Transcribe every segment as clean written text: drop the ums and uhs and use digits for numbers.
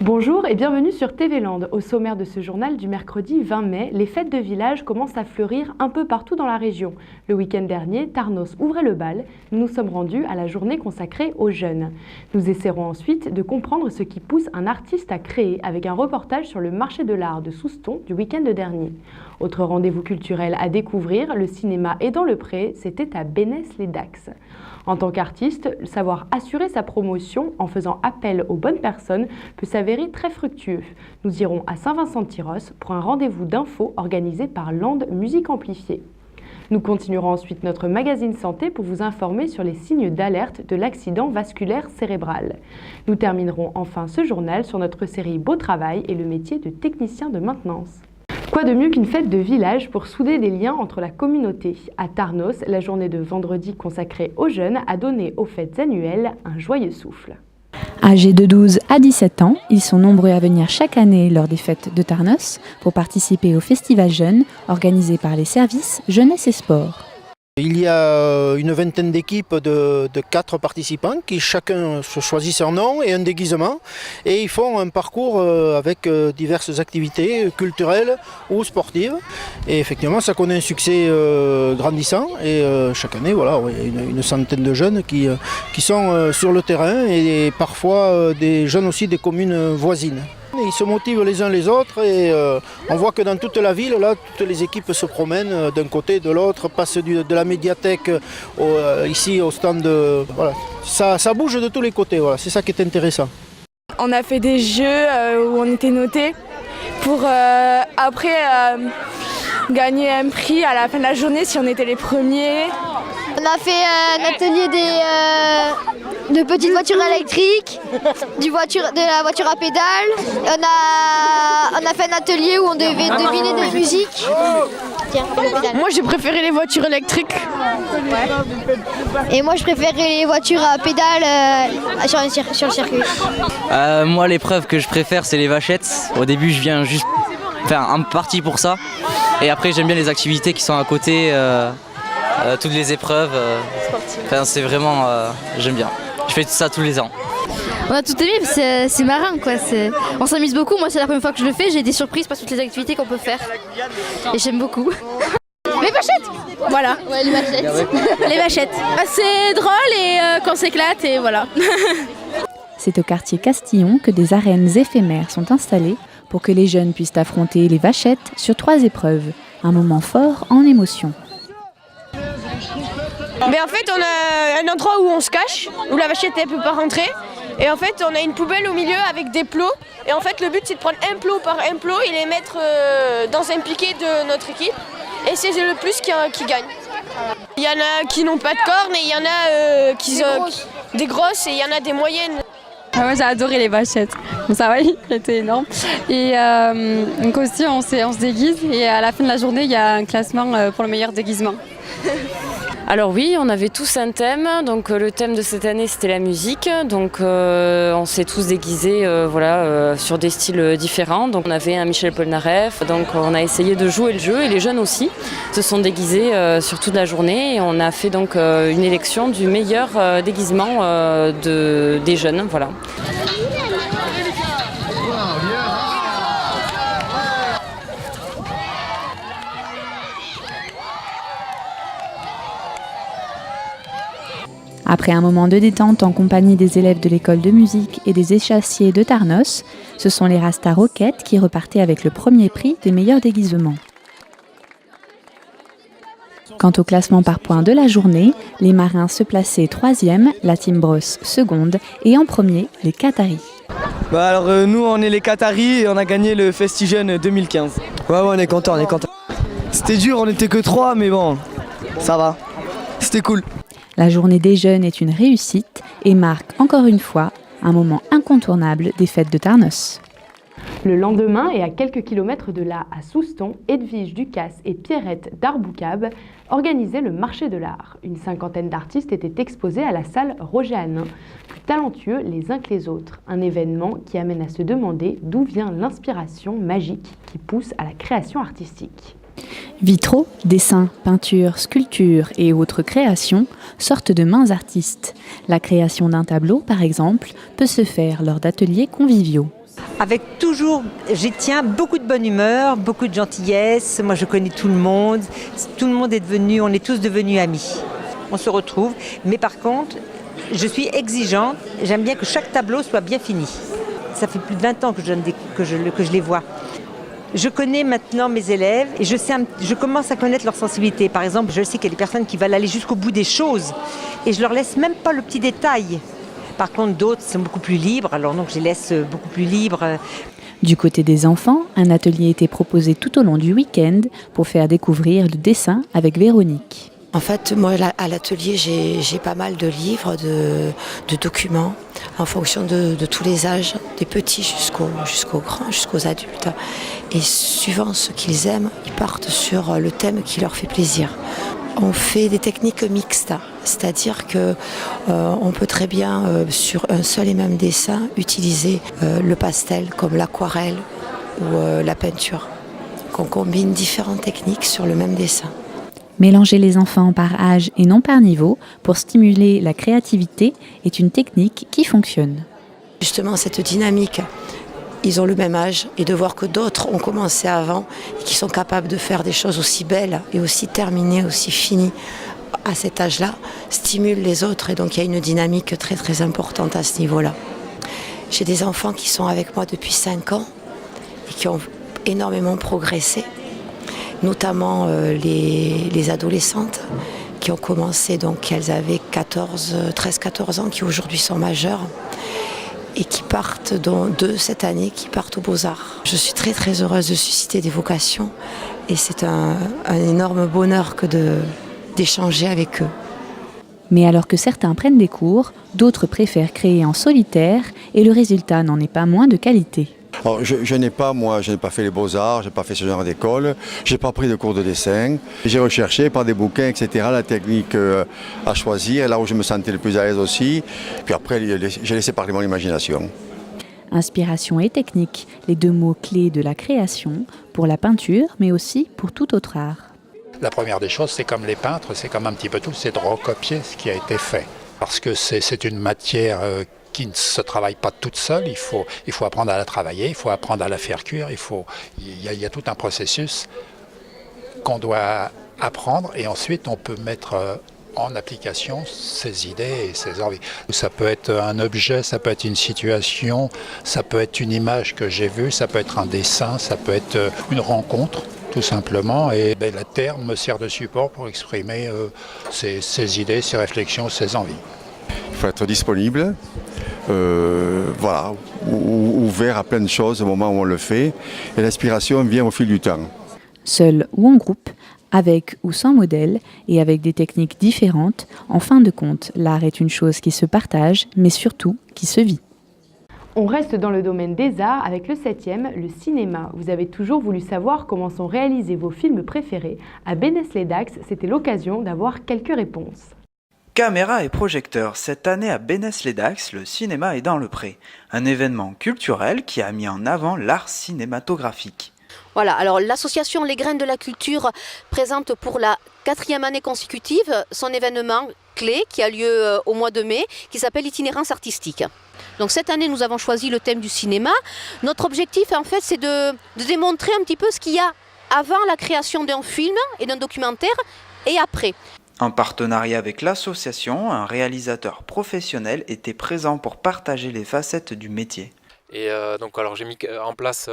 Bonjour et bienvenue sur TV Land. Au sommaire de ce journal du mercredi 20 mai, les fêtes de village commencent à fleurir un peu partout dans la région. Le week-end dernier, Tarnos ouvrait le bal. Nous nous sommes rendus à la journée consacrée aux jeunes. Nous essaierons ensuite de comprendre ce qui pousse un artiste à créer avec un reportage sur le marché de l'art de Souston du week-end dernier. Autre rendez-vous culturel à découvrir, le cinéma Et dans le Pré, c'était à Bénesse-les-Dax. En tant qu'artiste, savoir assurer sa promotion en faisant appel aux bonnes personnes peut s'avérer très fructueux. Nous irons à Saint-Vincent-de-Tyrosse pour un rendez-vous d'infos organisé par Land Musique Amplifiée. Nous continuerons ensuite notre magazine santé pour vous informer sur les signes d'alerte de l'accident vasculaire cérébral. Nous terminerons enfin ce journal sur notre série Beau Travail et le métier de technicien de maintenance. Quoi de mieux qu'une fête de village pour souder des liens entre la communauté? À Tarnos, la journée de vendredi consacrée aux jeunes a donné aux fêtes annuelles un joyeux souffle. Âgés de 12 à 17 ans, ils sont nombreux à venir chaque année lors des fêtes de Tarnos pour participer au festival jeunes organisé par les services Jeunesse et Sport. Il y a une vingtaine d'équipes de 4 participants qui chacun se choisit son nom et un déguisement et ils font un parcours avec diverses activités culturelles ou sportives et effectivement ça connaît un succès grandissant et chaque année voilà, il y a une centaine de jeunes qui sont sur le terrain et parfois des jeunes aussi des communes voisines. Ils se motivent les uns les autres et on voit que dans toute la ville, là, toutes les équipes se promènent d'un côté, de l'autre, passent de la médiathèque ici au stand. Voilà. Ça bouge de tous les côtés, voilà. C'est ça qui est intéressant. On a fait des jeux où on était notés pour après gagner un prix à la fin de la journée si on était les premiers. On a fait un atelier de petites voitures électriques, de la voiture à pédales. On a fait un atelier où on devait deviner des musiques. Tiens, moi j'ai préféré les voitures électriques. Et moi je préférais les voitures à pédales sur le circuit. Moi l'épreuve que je préfère c'est les vachettes. Au début je viens juste faire un parti pour ça. Et après j'aime bien les activités qui sont à côté. Toutes les épreuves, c'est vraiment, j'aime bien. Je fais ça tous les ans. On a tout aimé, c'est marrant quoi. On s'amuse beaucoup, moi c'est la première fois que je le fais, j'ai été surprise par toutes les activités qu'on peut faire. Et j'aime beaucoup. Les vachettes. Voilà. Ouais, les vachettes. Les vachettes. C'est drôle et qu'on s'éclate et voilà. C'est au quartier Castillon que des arènes éphémères sont installées pour que les jeunes puissent affronter les vachettes sur 3 épreuves. Un moment fort en émotion. Mais en fait, on a un endroit où on se cache, où la vachette ne peut pas rentrer. Et en fait, on a une poubelle au milieu avec des plots. Et en fait, le but, c'est de prendre un plot par un plot et les mettre dans un piquet de notre équipe. Et c'est le plus qui gagne. Il y en a qui n'ont pas de cornes et il y en a qui ont des grosses et il y en a des moyennes. Moi j'ai adoré les vachettes, bon, ça va, c'était énorme. Et donc aussi on se déguise et à la fin de la journée il y a un classement pour le meilleur déguisement. Alors oui, on avait tous un thème, donc le thème de cette année c'était la musique, donc on s'est tous déguisés sur des styles différents. Donc on avait un Michel Polnareff, donc on a essayé de jouer le jeu et les jeunes aussi se sont déguisés sur toute la journée et on a fait donc une élection du meilleur déguisement des jeunes, voilà. Après un moment de détente en compagnie des élèves de l'école de musique et des échassiers de Tarnos, ce sont les Rasta Roquettes qui repartaient avec le premier prix des meilleurs déguisements. Quant au classement par points de la journée, les marins se plaçaient 3e, la Team Brosse seconde et en premier, les Qataris. Alors nous on est les Qataris et on a gagné le FestiJeune 2015. Ouais on est content, C'était dur, on n'était que 3 mais bon, ça va, c'était cool. La journée des jeunes est une réussite et marque encore une fois un moment incontournable des fêtes de Tarnos. Le lendemain et à quelques kilomètres de là, à Souston, Edwige Ducasse et Pierrette Darboucab organisaient le marché de l'art. Une 50aine d'artistes étaient exposés à la salle Roger Hanin, plus talentueux les uns que les autres. Un événement qui amène à se demander d'où vient l'inspiration magique qui pousse à la création artistique. Vitraux, dessins, peintures, sculptures et autres créations sortent de mains artistes. La création d'un tableau, par exemple, peut se faire lors d'ateliers conviviaux. avec toujours, j'y tiens, beaucoup de bonne humeur, beaucoup de gentillesse. Moi, je connais tout le monde est devenu, on est tous devenus amis. On se retrouve, mais par contre, je suis exigeante, j'aime bien que chaque tableau soit bien fini. Ça fait plus de 20 ans que je les vois. Je connais maintenant mes élèves et je commence à connaître leur sensibilité. Par exemple, je sais qu'il y a des personnes qui veulent aller jusqu'au bout des choses et je leur laisse même pas le petit détail. Par contre, d'autres sont beaucoup plus libres, alors donc je les laisse beaucoup plus libres. Du côté des enfants, un atelier était proposé tout au long du week-end pour faire découvrir le dessin avec Véronique. En fait, moi, à l'atelier, j'ai pas mal de livres, de documents, en fonction de tous les âges, des petits jusqu'aux grands, jusqu'aux adultes. Et suivant ce qu'ils aiment, ils partent sur le thème qui leur fait plaisir. On fait des techniques mixtes, c'est-à-dire qu'on peut très bien, sur un seul et même dessin, utiliser le pastel comme l'aquarelle ou la peinture. Donc on combine différentes techniques sur le même dessin. Mélanger les enfants par âge et non par niveau pour stimuler la créativité est une technique qui fonctionne. Justement, cette dynamique, ils ont le même âge et de voir que d'autres ont commencé avant et qui sont capables de faire des choses aussi belles et aussi terminées, aussi finies à cet âge-là, stimule les autres et donc il y a une dynamique très très importante à ce niveau-là. J'ai des enfants qui sont avec moi depuis 5 ans et qui ont énormément progressé. Notamment les adolescentes qui ont commencé, donc elles avaient 13-14 ans, qui aujourd'hui sont majeures et qui partent, dont 2 cette année, qui partent aux Beaux-Arts. Je suis très très heureuse de susciter des vocations et c'est un énorme bonheur que d'échanger avec eux. Mais alors que certains prennent des cours, d'autres préfèrent créer en solitaire et le résultat n'en est pas moins de qualité. Alors, je n'ai pas fait les beaux-arts, je n'ai pas fait ce genre d'école, je n'ai pas pris de cours de dessin. J'ai recherché par des bouquins, etc., la technique à choisir, là où je me sentais le plus à l'aise aussi. Puis après, j'ai laissé parler mon imagination. Inspiration et technique, les 2 mots clés de la création, pour la peinture, mais aussi pour tout autre art. La première des choses, c'est comme les peintres, c'est comme un petit peu tout, c'est de recopier ce qui a été fait. Parce que c'est une matière qui ne se travaille pas toute seule, il faut apprendre à la travailler, il faut apprendre à la faire cuire, il y a tout un processus qu'on doit apprendre et ensuite on peut mettre en application ses idées et ses envies. Ça peut être un objet, ça peut être une situation, ça peut être une image que j'ai vue, ça peut être un dessin, ça peut être une rencontre tout simplement et la terre me sert de support pour exprimer ses idées, ses réflexions, ses envies. Il faut être disponible, ouvert à plein de choses au moment où on le fait. Et l'inspiration vient au fil du temps. Seul ou en groupe, avec ou sans modèle, et avec des techniques différentes, en fin de compte, l'art est une chose qui se partage, mais surtout qui se vit. On reste dans le domaine des arts avec le 7e, le cinéma. Vous avez toujours voulu savoir comment sont réalisés vos films préférés. À Bénesse-les-Dax, c'était l'occasion d'avoir quelques réponses. Caméra et projecteurs, cette année à Bénesse-les-Dax, le cinéma est dans le pré. Un événement culturel qui a mis en avant l'art cinématographique. Voilà, alors l'association Les Graines de la Culture présente pour la 4e année consécutive son événement clé qui a lieu au mois de mai, qui s'appelle Itinérance artistique. Donc cette année, nous avons choisi le thème du cinéma. Notre objectif, en fait, c'est de démontrer un petit peu ce qu'il y a avant la création d'un film et d'un documentaire et après. En partenariat avec l'association, un réalisateur professionnel était présent pour partager les facettes du métier. Et donc alors j'ai mis en place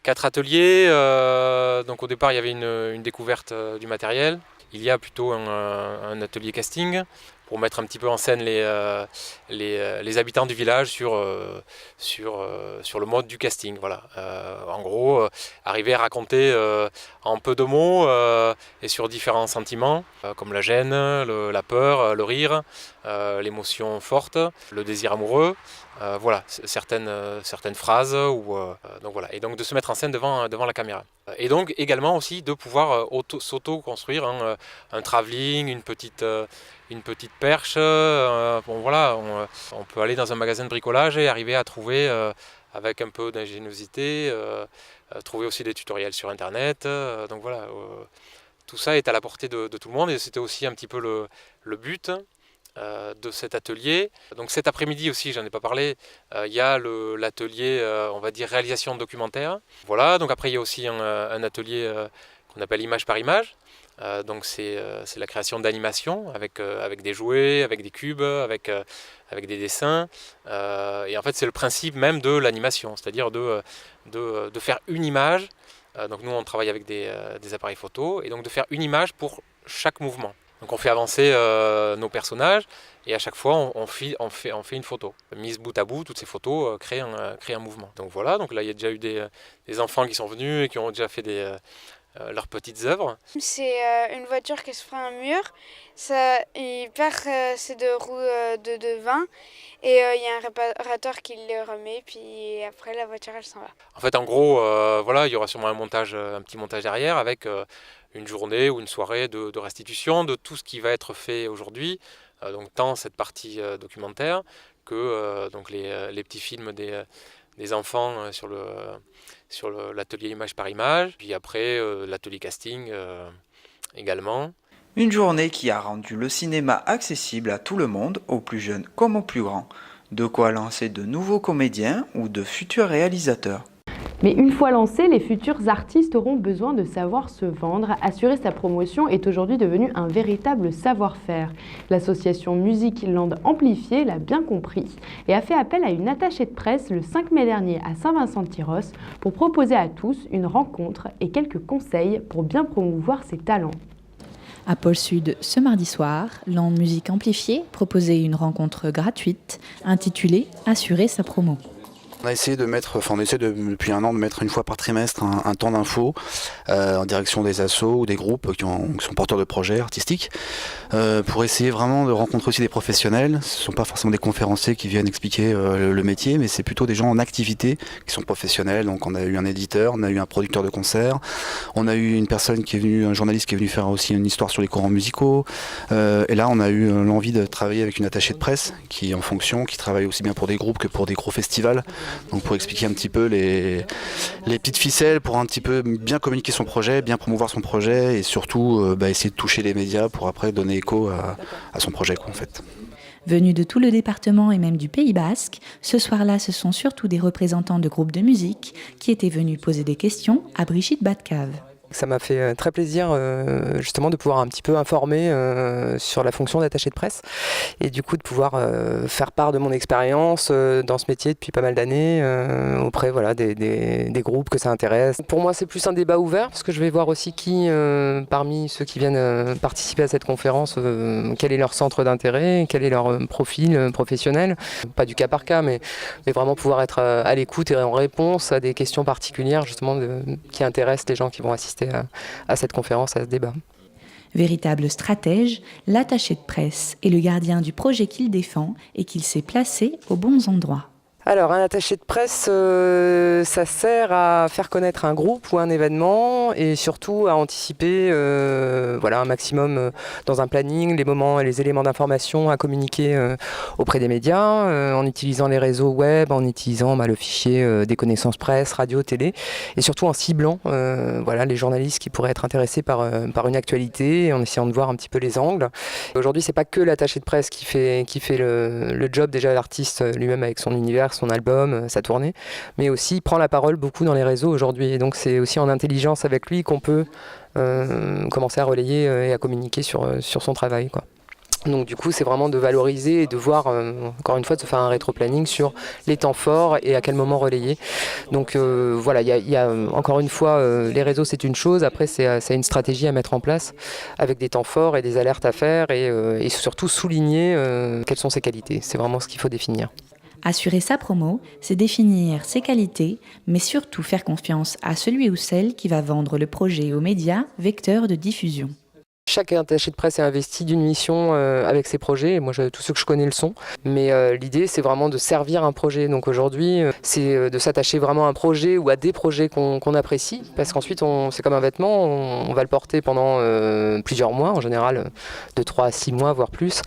4 ateliers. Donc au départ il y avait une découverte du matériel. Il y a plutôt un atelier casting pour mettre un petit peu en scène les habitants du village sur le mode du casting. Voilà. En gros, arriver à raconter en peu de mots et sur différents sentiments, comme la gêne, la peur, le rire, l'émotion forte, le désir amoureux, voilà, certaines phrases. Donc voilà. Et donc de se mettre en scène devant la caméra. Et donc également aussi de pouvoir s'auto-construire un travelling, une petite perche. Bon, voilà, on peut aller dans un magasin de bricolage et arriver à trouver, avec un peu d'ingéniosité, trouver aussi des tutoriels sur internet. Donc voilà, tout ça est à la portée de tout le monde et c'était aussi un petit peu le but. de cet atelier. Donc cet après-midi aussi, j'en ai pas parlé, il y a l'atelier, on va dire, réalisation de documentaire. Voilà, donc après il y a aussi un atelier qu'on appelle image par image. Donc c'est la création d'animations avec des jouets, avec des cubes, avec des dessins. Et en fait c'est le principe même de l'animation, c'est-à-dire de faire une image. Donc nous on travaille avec des appareils photo, et donc de faire une image pour chaque mouvement. Donc on fait avancer nos personnages, et à chaque fois on fait une photo. Mise bout à bout, toutes ces photos créent un mouvement. Donc voilà, donc là il y a déjà eu des enfants qui sont venus et qui ont déjà fait leurs petites œuvres. C'est une voiture qui se prend un mur, il perd ses deux roues de devant, et il y a un réparateur qui les remet, puis après la voiture elle s'en va. En fait en gros, voilà, il y aura sûrement un petit montage derrière avec une journée ou une soirée de restitution de tout ce qui va être fait aujourd'hui, donc tant cette partie documentaire que donc les petits films des enfants sur l'atelier image par image, puis après l'atelier casting également. Une journée qui a rendu le cinéma accessible à tout le monde, aux plus jeunes comme aux plus grands. De quoi lancer de nouveaux comédiens ou de futurs réalisateurs. Mais une fois lancés, les futurs artistes auront besoin de savoir se vendre. Assurer sa promotion est aujourd'hui devenu un véritable savoir-faire. L'association Music Land Amplifié l'a bien compris et a fait appel à une attachée de presse le 5 mai dernier à Saint-Vincent-de-Tyrosse pour proposer à tous une rencontre et quelques conseils pour bien promouvoir ses talents. À Pôle Sud, ce mardi soir, Land Music Amplifié proposait une rencontre gratuite intitulée « Assurer sa promo ». On a essayé depuis un an de mettre une fois par trimestre un temps d'info en direction des assos ou des groupes qui sont porteurs de projets artistiques pour essayer vraiment de rencontrer aussi des professionnels. Ce ne sont pas forcément des conférenciers qui viennent expliquer le métier, mais c'est plutôt des gens en activité qui sont professionnels. Donc on a eu un éditeur, on a eu un producteur de concert, on a eu un journaliste qui est venu faire aussi une histoire sur les courants musicaux. Et là on a eu l'envie de travailler avec une attachée de presse qui est en fonction, qui travaille aussi bien pour des groupes que pour des gros festivals. Donc pour expliquer un petit peu les petites ficelles, pour un petit peu bien communiquer son projet, bien promouvoir son projet et surtout essayer de toucher les médias pour après donner écho à son projet en fait. Venus de tout le département et même du Pays Basque, ce soir-là ce sont surtout des représentants de groupes de musique qui étaient venus poser des questions à Brigitte Badcave. Ça m'a fait très plaisir justement de pouvoir un petit peu informer sur la fonction d'attaché de presse et du coup de pouvoir faire part de mon expérience dans ce métier depuis pas mal d'années auprès des groupes que ça intéresse. Pour moi c'est plus un débat ouvert parce que je vais voir aussi qui parmi ceux qui viennent participer à cette conférence, quel est leur centre d'intérêt, quel est leur profil professionnel. Pas du cas par cas mais vraiment pouvoir être à l'écoute et en réponse à des questions particulières justement qui intéressent les gens qui vont assister à cette conférence, à ce débat. Véritable stratège, l'attaché de presse est le gardien du projet qu'il défend et qu'il sait placer aux bons endroits. Alors, un attaché de presse, ça sert à faire connaître un groupe ou un événement et surtout à anticiper un maximum dans un planning, les moments et les éléments d'information à communiquer auprès des médias en utilisant les réseaux web, en utilisant le fichier des connaissances presse, radio, télé et surtout en ciblant les journalistes qui pourraient être intéressés par une actualité et en essayant de voir un petit peu les angles. Aujourd'hui, c'est pas que l'attaché de presse qui fait le job déjà l'artiste lui-même avec son univers, son album, sa tournée, mais aussi il prend la parole beaucoup dans les réseaux aujourd'hui. Et donc c'est aussi en intelligence avec lui qu'on peut commencer à relayer et à communiquer sur son travail, quoi. Donc du coup c'est vraiment de valoriser et de voir, encore une fois, de se faire un rétro-planning sur les temps forts et à quel moment relayer. Donc il y a encore une fois, les réseaux c'est une chose, après c'est une stratégie à mettre en place avec des temps forts et des alertes à faire et surtout souligner quelles sont ses qualités. C'est vraiment ce qu'il faut définir. Assurer sa promo, c'est définir ses qualités, mais surtout faire confiance à celui ou celle qui va vendre le projet aux médias, vecteurs de diffusion. Chaque attaché de presse est investi d'une mission avec ses projets. Et moi, tous ceux que je connais le sont. Mais l'idée, c'est vraiment de servir un projet. Donc aujourd'hui, c'est de s'attacher vraiment à un projet ou à des projets qu'on apprécie. Parce qu'ensuite, c'est comme un vêtement, on va le porter pendant plusieurs mois, en général de 3 à 6 mois, voire plus.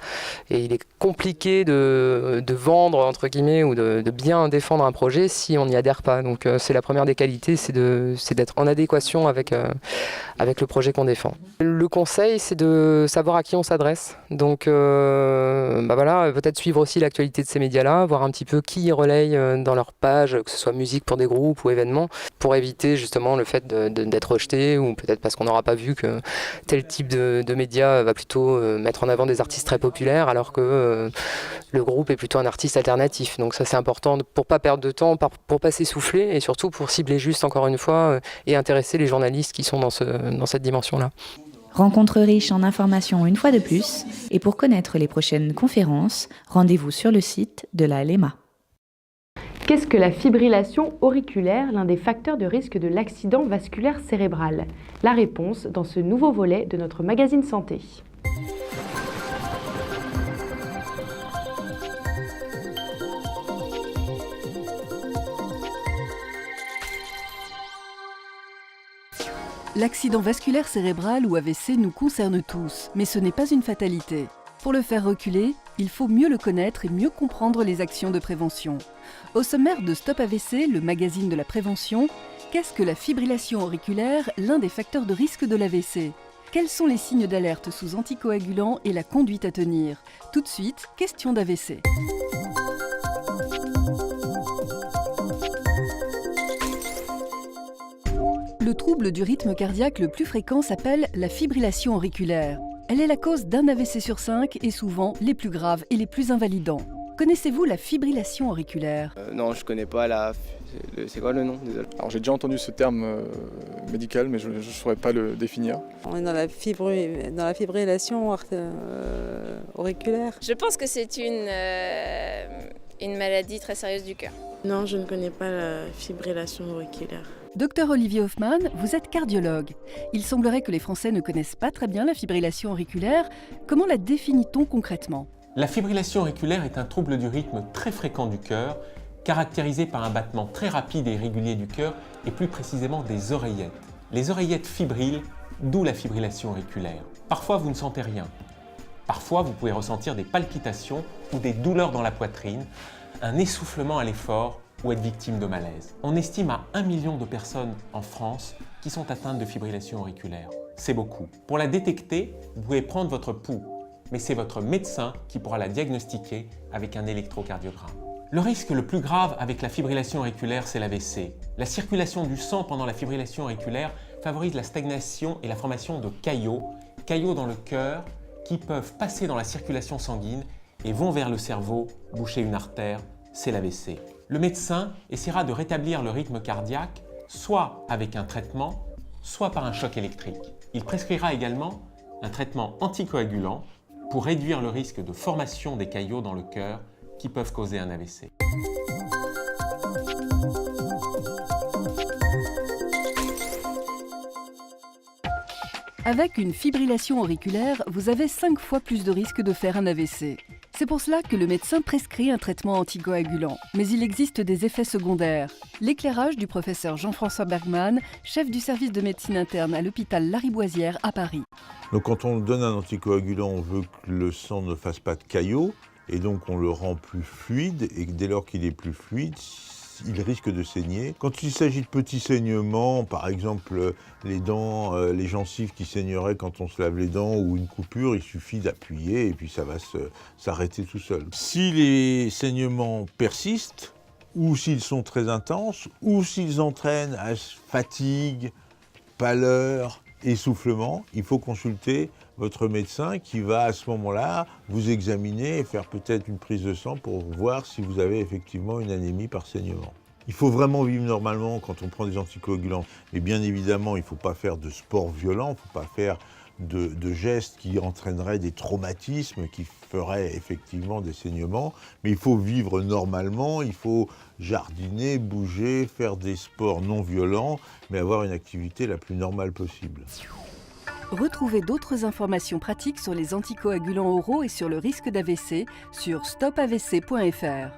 Et il est compliqué de vendre, entre guillemets, ou de bien défendre un projet si on n'y adhère pas. Donc c'est la première des qualités, c'est d'être en adéquation avec le projet qu'on défend. Le conseil, conseil, c'est de savoir à qui on s'adresse. Donc voilà, peut-être suivre aussi l'actualité de ces médias-là, voir un petit peu qui relaye dans leur page, que ce soit musique pour des groupes ou événements, pour éviter justement le fait d'être rejeté, ou peut-être parce qu'on n'aura pas vu que tel type de média va plutôt mettre en avant des artistes très populaires, alors que le groupe est plutôt un artiste alternatif. Donc ça, c'est important pour pas perdre de temps, pour pas s'essouffler, et surtout pour cibler juste, encore une fois, et intéresser les journalistes qui sont dans cette dimension-là. Rencontre riche en informations une fois de plus, et pour connaître les prochaines conférences, rendez-vous sur le site de la LEMA. Qu'est-ce que la fibrillation auriculaire, l'un des facteurs de risque de l'accident vasculaire cérébral? La réponse dans ce nouveau volet de notre magazine Santé. L'accident vasculaire cérébral ou AVC nous concerne tous, mais ce n'est pas une fatalité. Pour le faire reculer, il faut mieux le connaître et mieux comprendre les actions de prévention. Au sommaire de Stop AVC, le magazine de la prévention, qu'est-ce que la fibrillation auriculaire, l'un des facteurs de risque de l'AVC? Quels sont les signes d'alerte sous anticoagulants et la conduite à tenir? Tout de suite, question d'AVC. Le trouble du rythme cardiaque le plus fréquent s'appelle la fibrillation auriculaire. Elle est la cause d'un AVC sur 5 et souvent les plus graves et les plus invalidants. Connaissez-vous la fibrillation auriculaire? Non, je connais pas c'est quoi le nom? Désolé. Alors j'ai déjà entendu ce terme médical, mais je ne saurais pas le définir. On est dans la fibrillation auriculaire. Je pense que c'est une maladie très sérieuse du cœur. Non, je ne connais pas la fibrillation auriculaire. Docteur Olivier Hoffmann, vous êtes cardiologue. Il semblerait que les Français ne connaissent pas très bien la fibrillation auriculaire. Comment la définit-on concrètement? La fibrillation auriculaire est un trouble du rythme très fréquent du cœur, caractérisé par un battement très rapide et régulier du cœur, et plus précisément des oreillettes. Les oreillettes fibrillent, d'où la fibrillation auriculaire. Parfois, vous ne sentez rien. Parfois, vous pouvez ressentir des palpitations ou des douleurs dans la poitrine, un essoufflement à l'effort ou être victime de malaise. On estime à 1 million de personnes en France qui sont atteintes de fibrillation auriculaire. C'est beaucoup. Pour la détecter, vous pouvez prendre votre pouls, mais c'est votre médecin qui pourra la diagnostiquer avec un électrocardiogramme. Le risque le plus grave avec la fibrillation auriculaire, c'est l'AVC. La circulation du sang pendant la fibrillation auriculaire favorise la stagnation et la formation de caillots dans le cœur qui peuvent passer dans la circulation sanguine et vont vers le cerveau, boucher une artère, c'est l'AVC. Le médecin essaiera de rétablir le rythme cardiaque, soit avec un traitement, soit par un choc électrique. Il prescrira également un traitement anticoagulant pour réduire le risque de formation des caillots dans le cœur qui peuvent causer un AVC. Avec une fibrillation auriculaire, vous avez 5 fois plus de risques de faire un AVC. C'est pour cela que le médecin prescrit un traitement anticoagulant. Mais il existe des effets secondaires. L'éclairage du professeur Jean-François Bergman, chef du service de médecine interne à l'hôpital Lariboisière à Paris. Donc quand on donne un anticoagulant, on veut que le sang ne fasse pas de caillots, et donc on le rend plus fluide, et dès lors qu'il est plus fluide, il risque de saigner. Quand il s'agit de petits saignements, par exemple les dents, les gencives qui saigneraient quand on se lave les dents ou une coupure, il suffit d'appuyer et puis ça va s'arrêter tout seul. Si les saignements persistent, ou s'ils sont très intenses, ou s'ils entraînent à fatigue, pâleur, essoufflement, il faut consulter votre médecin qui va à ce moment-là vous examiner et faire peut-être une prise de sang pour voir si vous avez effectivement une anémie par saignement. Il faut vraiment vivre normalement quand on prend des anticoagulants. Mais bien évidemment, il ne faut pas faire de sport violent, il ne faut pas faire de gestes qui entraîneraient des traumatismes, qui feraient effectivement des saignements. Mais il faut vivre normalement, il faut jardiner, bouger, faire des sports non violents, mais avoir une activité la plus normale possible. Retrouvez d'autres informations pratiques sur les anticoagulants oraux et sur le risque d'AVC sur stopavc.fr.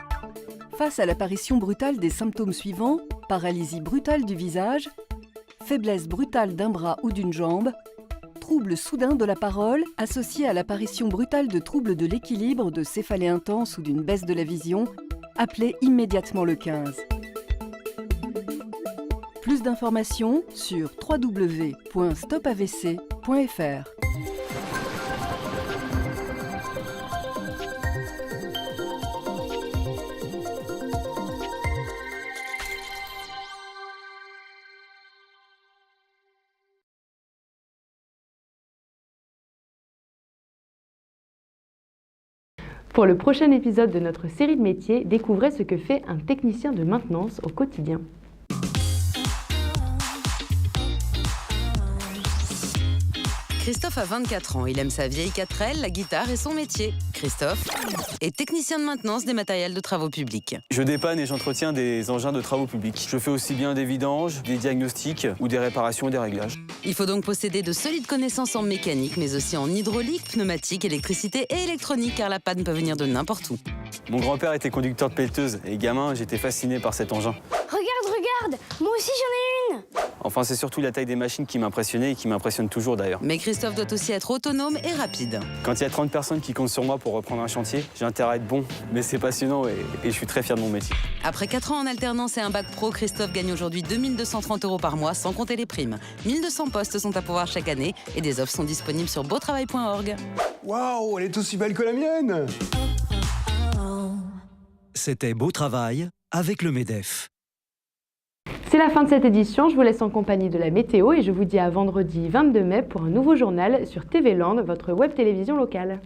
Face à l'apparition brutale des symptômes suivants, paralysie brutale du visage, faiblesse brutale d'un bras ou d'une jambe, trouble soudain de la parole associé à l'apparition brutale de troubles de l'équilibre, de céphalée intense ou d'une baisse de la vision, appelez immédiatement le 15. Plus d'informations sur www.stopavc.fr. Pour le prochain épisode de notre série de métiers, découvrez ce que fait un technicien de maintenance au quotidien. Christophe a 24 ans, il aime sa vieille 4L, la guitare et son métier. Christophe est technicien de maintenance des matériels de travaux publics. Je dépanne et j'entretiens des engins de travaux publics. Je fais aussi bien des vidanges, des diagnostics ou des réparations et des réglages. Il faut donc posséder de solides connaissances en mécanique, mais aussi en hydraulique, pneumatique, électricité et électronique, car la panne peut venir de n'importe où. Mon grand-père était conducteur de pelleteuse et gamin, j'étais fasciné par cet engin. Regarde, moi aussi j'en ai une. Enfin, c'est surtout la taille des machines qui m'impressionnait et qui m'impressionne toujours d'ailleurs. Mais Christophe doit aussi être autonome et rapide. Quand il y a 30 personnes qui comptent sur moi pour reprendre un chantier, j'ai intérêt à être bon, mais c'est passionnant et je suis très fier de mon métier. Après 4 ans en alternance et un bac pro, Christophe gagne aujourd'hui 2 230 € par mois, sans compter les primes. 1200 postes sont à pourvoir chaque année et des offres sont disponibles sur beautravail.org. Waouh, elle est aussi belle que la mienne! C'était Beau Travail avec le MEDEF. C'est la fin de cette édition, je vous laisse en compagnie de la météo et je vous dis à vendredi 22 mai pour un nouveau journal sur TV Land, votre web télévision locale.